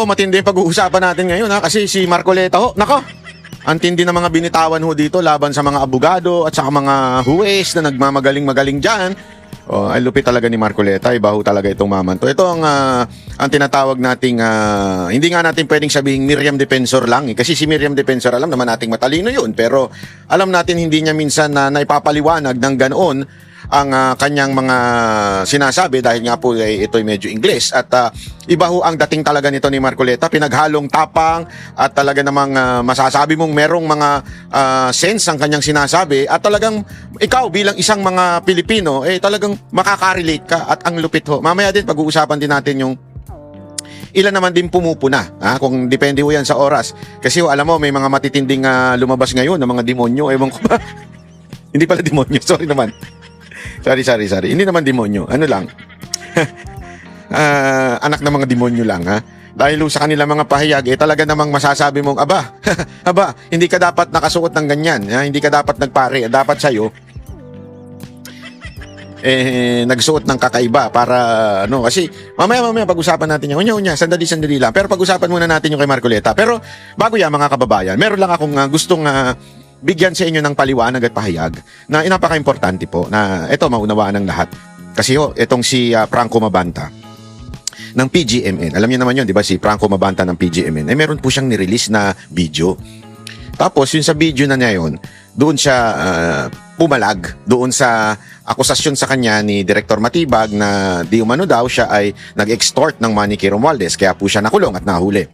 Matindi yung pag-uusapan natin ngayon ha, kasi si Marcoleta ho, nako, ang tindi ng mga binitawan ho dito laban sa mga abogado at sa mga huwes na nagmamagaling-magaling dyan. Ay lupit talaga ni Marcoleta, iba ho talaga itong mamanto. Ito ang tinatawag nating, hindi nga natin pwedeng sabihin Miriam Defensor lang kasi si Miriam Defensor alam naman nating matalino yun, pero alam natin hindi niya minsan na naipapaliwanag ng ganoon ang kanyang mga sinasabi dahil nga po ito'y medyo Ingles at iba ho ang dating talaga nito ni Marcoleta, pinaghalong tapang at talaga namang masasabi mong merong mga sense ang kanyang sinasabi at talagang ikaw bilang isang mga Pilipino talagang makaka-relate ka at ang lupit ho. Mamaya din pag-uusapan din natin yung ilan naman din pumupuna kung depende ho yan sa oras kasi ho, alam mo may mga matitinding lumabas ngayon ng mga demonyo, ewan ko ba. Hindi pala demonyo, sorry naman. Sorry. Hindi naman demonyo. Ano lang? Anak ng mga demonyo lang, ha? Dahil sa kanila mga pahayag, talaga namang masasabi mong, aba, hindi ka dapat nakasuot ng ganyan. Hindi ka dapat nagpare. Dapat sa'yo, nagsuot ng kakaiba para, kasi mamaya pag-usapan natin yan. Unya, sandali lang. Pero pag-usapan muna natin yung kay Marcoleta. Pero bago yan, mga kababayan, meron lang akong gustong bigyan sa inyo ng paliwanag at pahayag na napaka-importante po na ito maunawaan ng lahat. Kasi itong si Franco Mabanta ng PGMN. Alam niyo naman yun, di ba? Si Franco Mabanta ng PGMN. Meron po siyang nirelease na video. Tapos, yun sa video na niya yun, doon siya pumalag doon sa akusasyon sa kanya ni Director Matibag na di umano daw siya ay nag-extort ng money kay Romualdez. Kaya po siya nakulong at nahuli.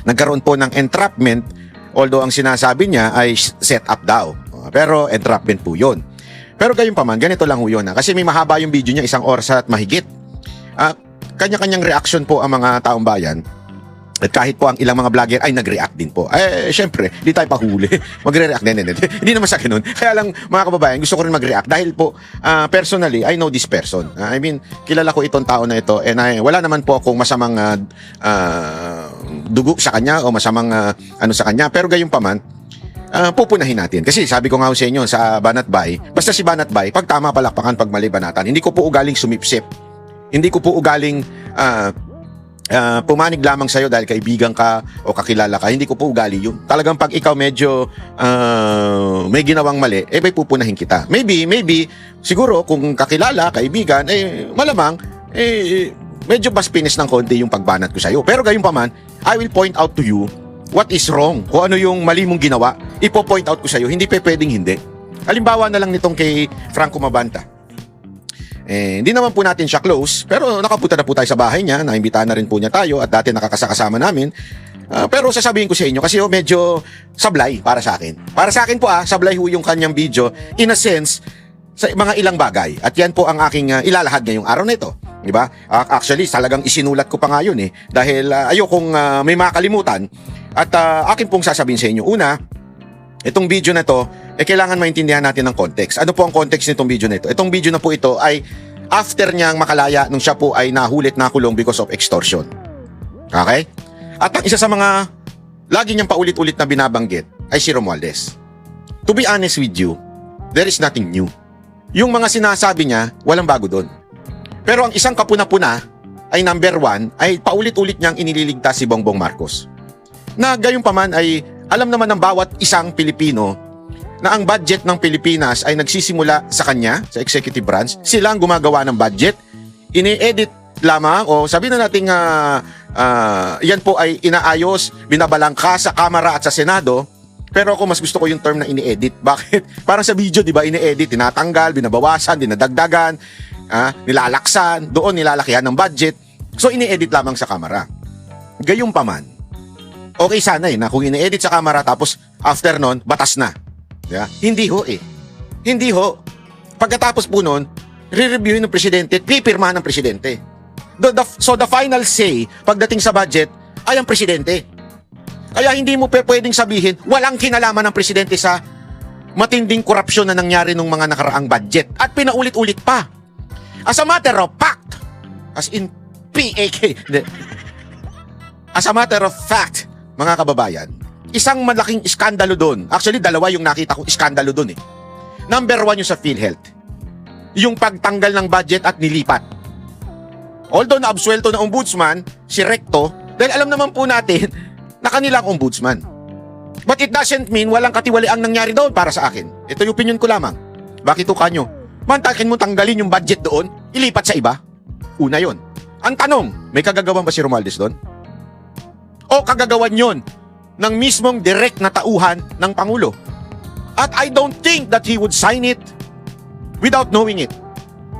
Nagkaroon po ng entrapment. Although ang sinasabi niya ay set up daw. Pero entrapment po yun. Pero gayon pa man, ganito lang ho yun. Kasi may mahaba yung video niya, 1 oras at mahigit. Kanya-kanyang reaction po ang mga taong bayan. At kahit po ang ilang mga vlogger ay nag-react din po. Syempre, di tayo pahuli. Magre-react din. Hindi naman sa akin nun. Kaya lang, mga kababayan, gusto ko rin mag-react. Dahil po, personally, I know this person. I mean, kilala ko itong tao na ito. And wala naman po akong masamang dugo sa kanya o masamang ano sa kanya. Pero gayon pa man, pupunahin natin. Kasi sabi ko nga sa inyo sa Banat Bay, basta si Banat Bay, pag tama palakpakan, pag mali banatan. Hindi ko po ugaling sumipsip. Hindi ko po ugaling pumanig lamang sa'yo dahil kaibigan ka o kakilala ka. Hindi ko po ugali yun. Talagang pag ikaw medyo may ginawang mali, may pupunahin kita. Maybe, siguro kung kakilala, kaibigan, malamang, medyo baspinis ng konti yung pagbanat ko sa'yo. Pero gayon pa man, I will point out to you what is wrong. Kung ano yung mali mong ginawa, ipo-point out ko sa'yo. Hindi pwedeng hindi. Halimbawa na lang nitong kay Franco Mabanta. Hindi naman po natin siya close, pero nakapunta na po tayo sa bahay niya, naimbitahan na rin po niya tayo at dati nakakasama namin. Pero sasabihin ko sa inyo kasi medyo sablay para sa akin. Para sa akin po sablay ho yung kanyang video in a sense sa mga ilang bagay. At yan po ang aking ilalahad ngayong araw na ito. Diba? Actually, talagang isinulat ko pa nga yun dahil ayokong may makalimutan. At akin pong sasabihin sa inyo. Una, itong video na to, kailangan maintindihan natin ng context. Ano po ang context nitong video na ito? Itong video na po ito ay after niyang makalaya nung siya po ay nahulit nakulong because of extortion. Okay? At ang isa sa mga lagi niyang paulit-ulit na binabanggit ay si Romualdez. To be honest with you, there is nothing new. Yung mga sinasabi niya, walang bago doon. Pero ang isang kapuna-puna ay number 1 ay paulit-ulit niyang inililigtas si Bongbong Marcos. Na gayon pa man ay alam naman ng bawat isang Pilipino na ang budget ng Pilipinas ay nagsisimula sa kanya, sa executive branch. Sila ang gumagawa ng budget. Ini-edit lamang o sabihin na natin yan po ay inaayos, binabalangka sa Kamara at sa Senado. Pero ako mas gusto ko yung term na ini-edit. Bakit? Parang sa video, di ba, ini-edit, tinatanggal, binabawasan, dinadagdagan, nilalaksan, doon nilalakihan ng budget. So ini-edit lamang sa Kamara. Gayong pa man, okay sana na kung ini-edit sa Kamara tapos after nun, batas na. Yeah? Hindi ho Hindi ho. Pagkatapos po nun, re-reviewin ng presidente at pipirmahan ng presidente. So the final say pagdating sa budget ay ang presidente. Kaya hindi mo pwedeng sabihin walang kinalaman ng presidente sa matinding korupsyon na nangyari nung mga nakaraang budget at pinaulit-ulit pa. As a matter of fact, as in PAK, as a matter of fact, mga kababayan, isang malaking iskandalo doon. Actually, 2 yung nakita kong iskandalo doon Number 1 yung sa PhilHealth. Yung pagtanggal ng budget at nilipat. Although naabsuelto na ombudsman, si Recto, Dahil alam naman po natin na kanila ang ombudsman. But it doesn't mean walang katiwaliang nangyari doon para sa akin. Ito yung opinion ko lamang. Bakit to kanyo? Mantakin mo tanggalin yung budget doon, ilipat sa iba? Una yon. Ang tanong, may kagagawan ba si Romualdez doon? O kagagawan yon ng mismong direct na tauhan ng Pangulo? At I don't think that he would sign it without knowing it.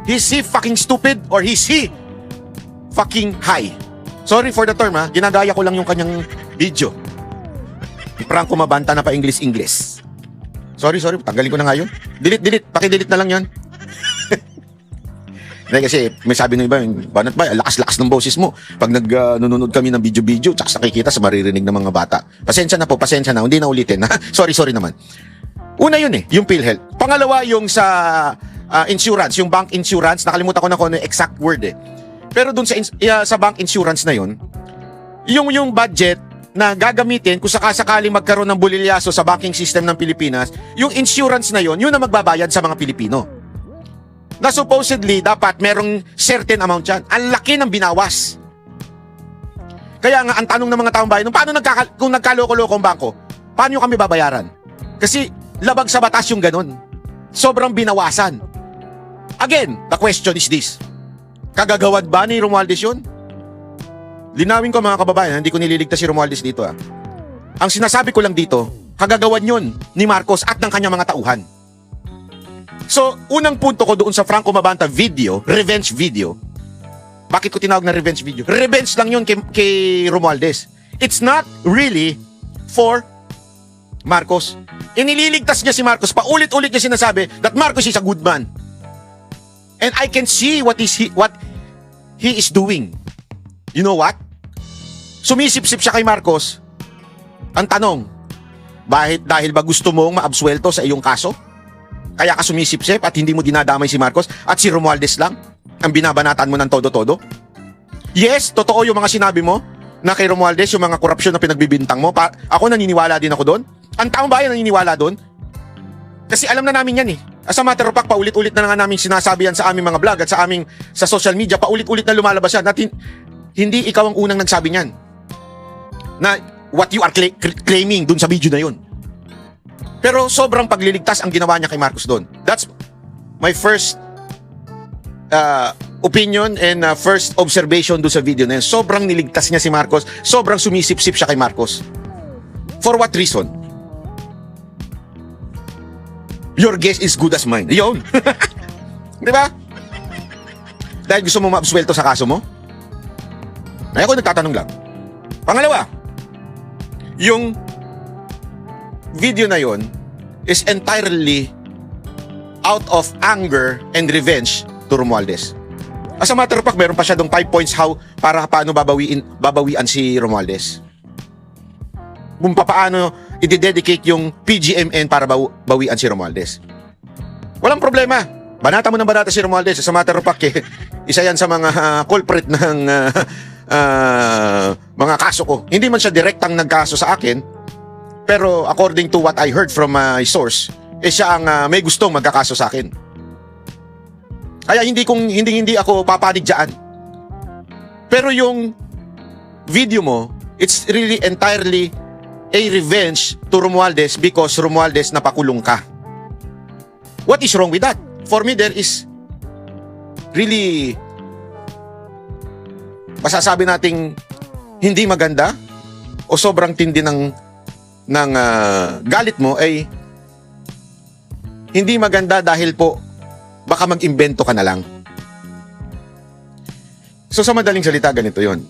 Is he fucking stupid or is he fucking high? Sorry for the term ha, ginagaya ko lang yung kanyang video. Franco Mabanta na pa English. Sorry, tanggalin ko na nga yun. Delete, paki-delete na lang yan. Dahil kasi may sabi ng iba, banat ba, lakas-lakas ng boses mo. Pag nanonood kami ng video, tsaka nakikita sa maririnig ng mga bata. Pasensya na, hindi na ulitin. sorry naman. Una yun yung PhilHealth. Pangalawa yung sa insurance, yung bank insurance, nakalimutan ko na kung ano yung exact word Pero dun sa bank insurance na yun, yung budget na gagamitin kung sakasakali magkaroon ng bulilyaso sa banking system ng Pilipinas, yung insurance na yun na magbabayad sa mga Pilipino. Na supposedly, dapat merong certain amount yan. Ang laki ng binawas. Kaya nga, ang tanong ng mga taong bayan, kung nagkaloko-loko ang bangko, paano kami babayaran? Kasi labag sa batas yung ganun. Sobrang binawasan. Again, the question is this. Kagagawad ba ni Romualdez yun? Linawin ko mga kababayan, hindi ko nililigtas si Romualdez dito Ang sinasabi ko lang dito, kagagawan yun ni Marcos at ng kanyang mga tauhan. So, unang punto ko doon sa Franco Mabanta video, revenge video. Bakit ko tinawag na revenge video? Revenge lang yun kay Romualdez. It's not really for Marcos. Inililigtas niya si Marcos, paulit-ulit niya sinasabi that Marcos is a good man. And I can see what he is doing. You know what? Sumisip-sip siya kay Marcos. Ang tanong, dahil ba gusto mong maabsuelto sa iyong kaso? Kaya ka sumisip-sip at hindi mo dinadamay si Marcos at si Romualdez lang ang binabanatan mo ng todo-todo? Yes, totoo yung mga sinabi mo na kay Romualdez, yung mga korupsyon na pinagbibintang mo. Ako naniniwala din ako doon. Ang taong bayan naniniwala doon. Kasi alam na namin yan As a matter of fact, paulit-ulit na nga namin sinasabi yan sa aming mga vlog at sa social media, paulit-ulit na lumalabas yan. Hindi ikaw ang unang nagsabi niyan. Na what you are claiming dun sa video na yun. Pero sobrang pagliligtas ang ginawa niya kay Marcos doon. That's my first opinion and first observation doon sa video na yun. Sobrang niligtas niya si Marcos. Sobrang sumisip-sip siya kay Marcos. For what reason? Your guess is good as mine. Yun. Di ba? Dahil gusto mo maabsuelto sa kaso mo? Ay ako nagtatanong lang. Pangalawa, yung video na yon is entirely out of anger and revenge to Romualdez. As a matter of fact, meron pa siya dong 5 points paano babawian si Romualdez. Kung paano i-dedicate yung PGMN para bawian si Romualdez. Walang problema. Banata mo ng banata si Romualdez. As a matter of fact, isa yan sa mga culprit ng mga kaso ko. Hindi man siya direktang nagkaso sa akin, pero according to what I heard from my source, siya ang may gustong magkakaso sa akin. Kaya hindi ako papanig dyan. Pero yung video mo, it's really entirely a revenge to Romualdez because Romualdez napakulong ka. What is wrong with that? For me, there is really masasabi nating hindi maganda o sobrang tindi ng galit mo ay hindi maganda dahil po baka mag-imbento ka na lang. So sa madaling salita, ganito yon.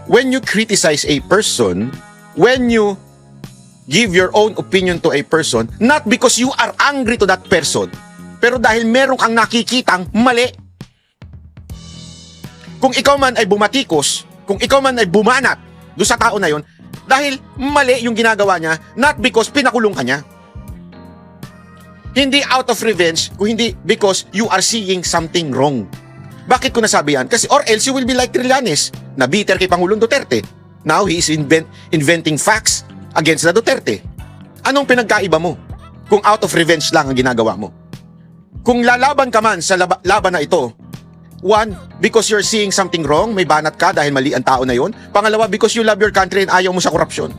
When you criticize a person, when you give your own opinion to a person, not because you are angry to that person, pero dahil meron kang nakikitang mali. Kung ikaw man ay bumatikos, kung ikaw man ay bumanat doon sa tao na yon, dahil mali yung ginagawa niya, not because pinakulong ka niya. Hindi out of revenge, kung hindi because you are seeing something wrong. Bakit ko nasabi yan? Kasi or else you will be like Trillanes, na bitter kay Pangulong Duterte. Now he is inventing facts against na Duterte. Anong pinagkaiba mo kung out of revenge lang ang ginagawa mo? Kung lalaban ka man sa laban na ito One, because you're seeing something wrong, may banat ka dahil mali ang tao na yon. Pangalawa, because you love your country and ayaw mo sa korupsyon.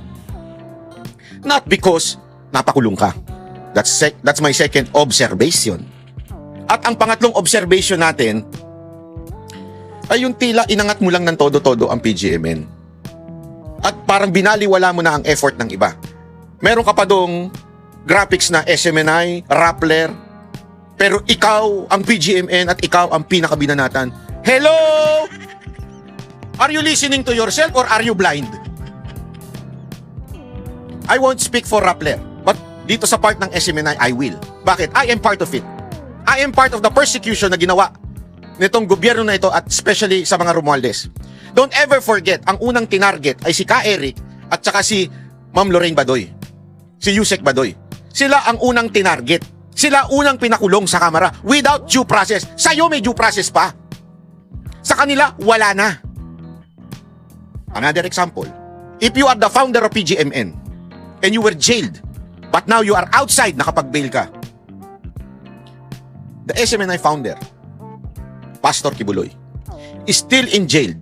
Not because napakulong ka. That's my second observation. At ang pangatlong observation natin ay yung tila inangat mo lang ng todo-todo ang PGMN. At parang binaliwala mo na ang effort ng iba. Meron ka pa dong graphics na SMNI, Rappler, pero ikaw ang PGMN at ikaw ang pinakabinanatan. Hello! Are you listening to yourself or are you blind? I won't speak for Rappler, but dito sa part ng SMNI, I will. Bakit? I am part of it. I am part of the persecution na ginawa nitong gobyerno na ito at especially sa mga Romualdez. Don't ever forget, ang unang tinarget ay si Ka Eric at saka si Ma'am Lorraine Badoy. Si Yusek Badoy. Sila ang unang tinarget. Sila unang pinakulong sa kamera without due process. Sa'yo may due process pa. Sa kanila, wala na. Another example. If you are the founder of PGMN and you were jailed, but now you are outside, nakapag-bail ka. The SMNI founder, Pastor Kibuloy, is still in jail.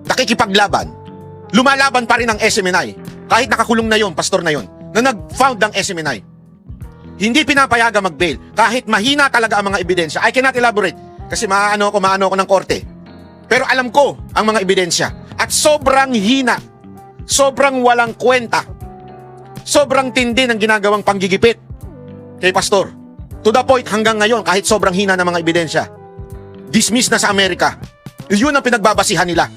Nakikipaglaban. Lumalaban pa rin ang SMNI. Kahit nakakulong na yon, pastor na yon, na nag-found ng SMNI. Hindi pinapayaga mag-bail kahit mahina talaga ang mga ebidensya. I cannot elaborate kasi maano ako ng korte. Pero alam ko ang mga ebidensya at sobrang hina, sobrang walang kwenta, sobrang tindi ng ginagawang panggigipit kay pastor. To the point hanggang ngayon kahit sobrang hina ng mga ebidensya, dismiss na sa Amerika. Yun ang pinagbabasihan nila.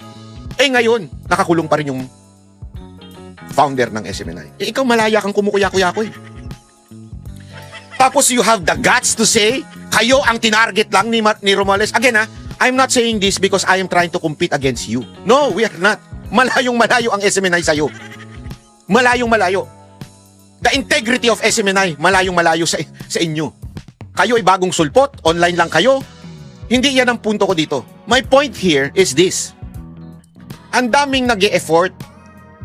Eh ngayon, nakakulong pa rin yung founder ng SMNI. Eh ikaw malaya kang kumukuya-kuya-kuy. Tapos you have the guts to say, kayo ang tinarget lang ni Romualdez. Again I'm not saying this because I am trying to compete against you. No, we are not. Malayong-malayo ang SMNI sa'yo. Malayong-malayo. The integrity of SMNI, malayong-malayo sa inyo. Kayo ay bagong sulpot, online lang kayo. Hindi yan ang punto ko dito. My point here is this. Ang daming nag-e-effort,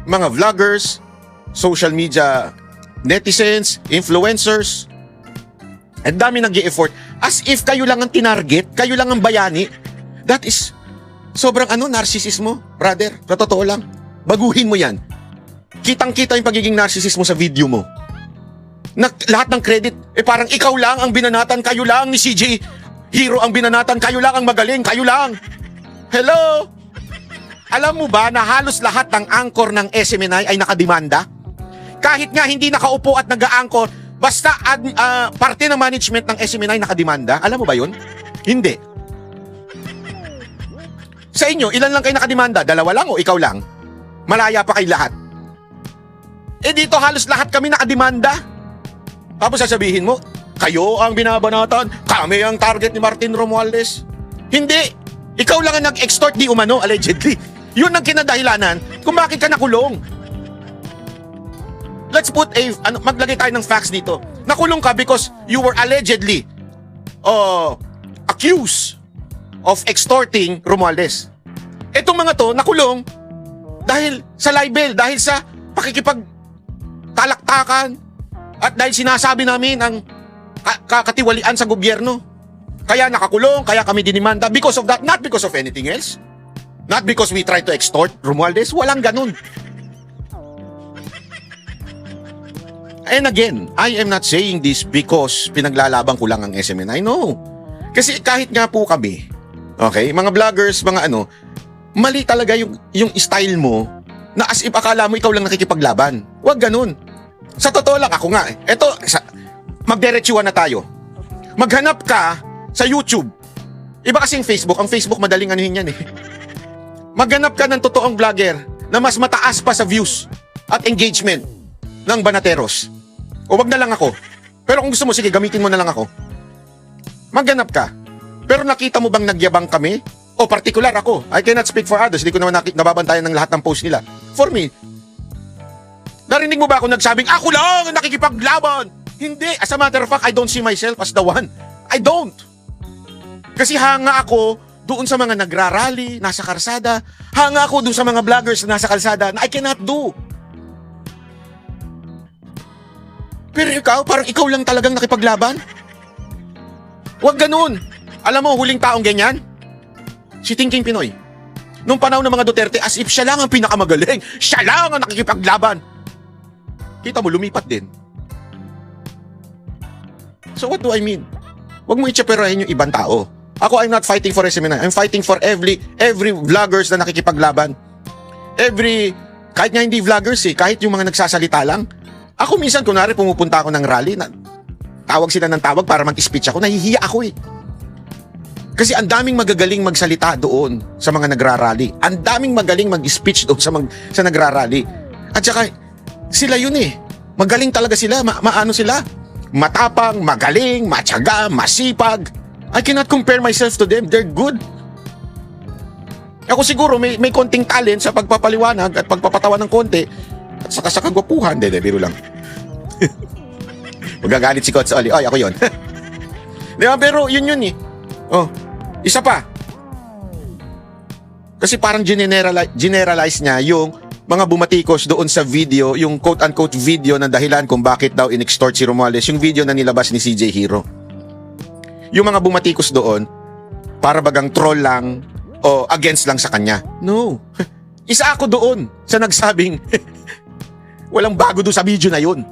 mga vloggers, social media netizens, influencers, ang dami nag-i-effort as if kayo lang ang tinarget, kayo lang ang bayani. That is sobrang narcissismo, brother. Sa totoo lang. Baguhin mo yan. Kitang-kita yung pagiging narcissismo sa video mo. Lahat ng credit, parang ikaw lang ang binanatan, kayo lang ni CJ Hero ang binanatan, kayo lang ang magaling, kayo lang. Hello? Alam mo ba na halos lahat ng anchor ng SMNI ay nakademanda? Kahit nga hindi nakaupo at nag-a-anchor, basta parte ng management ng SMNI nakademanda. Alam mo ba yun? Hindi. Sa inyo, ilan lang kayo nakademanda? Dalawa lang o ikaw lang? Malaya pa kayo lahat. Eh dito halos lahat kami nakademanda. Tapos sasabihin mo, kayo ang binabanatan, kami ang target ni Martin Romualdez. Hindi. Ikaw lang ang nag-extort di umano, allegedly. Yun ang kinadahilanan kung bakit ka nakulong. Let's put maglagay tayo ng facts dito. Nakulong ka because you were allegedly accused of extorting Romualdez. Etong mga to, nakulong dahil sa libel, dahil sa pakikipagtalaktakan, at dahil sinasabi namin ang katiwalian sa gobyerno. Kaya nakakulong, kaya kami dinimanda. Because of that, not because of anything else. Not because we try to extort Romualdez. Walang ganun. And again, I am not saying this because pinaglalaban ko lang ang SMNI. No. Kasi kahit nga po kami, okay, mga vloggers, mga mali talaga yung style mo na as if akala mo ikaw lang nakikipaglaban. Wag ganun. Sa totoo lang, ako nga. Magdiretsuhan na tayo. Maghanap ka sa YouTube. Iba kasing Facebook. Ang Facebook madaling anuhin yan eh. Maghanap ka ng totoong vlogger na mas mataas pa sa views at engagement ng Banateros. O wag na lang ako. Pero kung gusto mo, sige, gamitin mo na lang ako. Maghanap ka. Pero nakita mo bang nagyabang kami? O particular ako. I cannot speak for others. Hindi ko naman nababantayan ng lahat ng post nila. For me, narinig mo ba ako nagsabing, ako lang nakikipaglaban? Hindi. As a matter of fact, I don't see myself as the one. I don't. Kasi hanga ako doon sa mga nagrarally, nasa karsada. Hanga ako doon sa mga vloggers na nasa kalsada na I cannot do. Pero ikaw, parang ikaw lang talagang nakipaglaban? Huwag ganun. Alam mo, huling taong ganyan, Si Thinking Pinoy. Nung panahon ng mga Duterte, as if siya lang ang pinakamagaling. Siya lang ang nakikipaglaban. Kita mo, lumipat din. So what do I mean? Huwag mo itsaperahin yung ibang tao. Ako, I'm not fighting for SMNI. I'm fighting for every vloggers na nakikipaglaban. Kahit nga hindi vloggers kahit yung mga nagsasalita lang. Ako minsan, kunwari pumupunta ako ng rally, tawag sila ng tawag para mag-speech ako, nahihiya ako Kasi ang daming magagaling magsalita doon sa mga nagrarally. Ang daming magaling mag-speech doon sa nagrarally. At saka, sila yun Magaling talaga sila, maano sila. Matapang, magaling, matyaga, masipag. I cannot compare myself to them. They're good. Ako siguro may konting talent sa pagpapaliwanag at pagpapatawa ng konti at saka sa kagwapuhan. Hindi, biro lang. Magagalit si Coach Oli. Ay, ako yun. Diba? Pero yun Oh, isa pa. Kasi parang generalize niya yung mga bumatikos doon sa video, yung quote-unquote video na dahilan kung bakit daw in-extort si Romualdez, yung video na nilabas ni CJ Hero. Yung mga bumatikos doon, para bagang troll lang o against lang sa kanya. No. Isa ako doon sa nagsabing walang bago doon sa video na yun.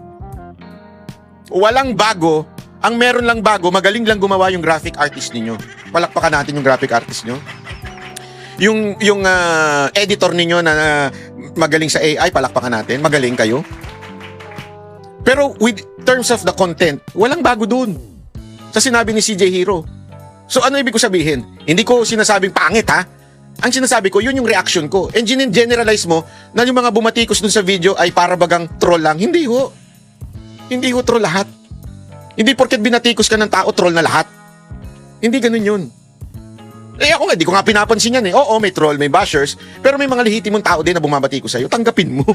Walang bago. Ang meron lang bago, magaling lang gumawa yung graphic artist ninyo. Palakpakan natin yung graphic artist nyo. Yung editor ninyo na magaling sa AI, palakpakan natin. Magaling kayo. Pero with terms of the content, walang bago dun. Sa sinabi ni CJ Hero. So ano ibig ko sabihin? Hindi ko sinasabing pangit Ang sinasabi ko, yun yung reaction ko. And generalize mo na yung mga bumatikos dun sa video ay para bagang troll lang. Hindi ho. Hindi ho troll lahat. Hindi porket binatikos ka ng tao, troll na lahat. Hindi ganun yun. Ako nga, di ko nga pinapansin yan Oo, may troll, may bashers, pero may mga lehitimong tao din na bumabati ko sa'yo. Tanggapin mo.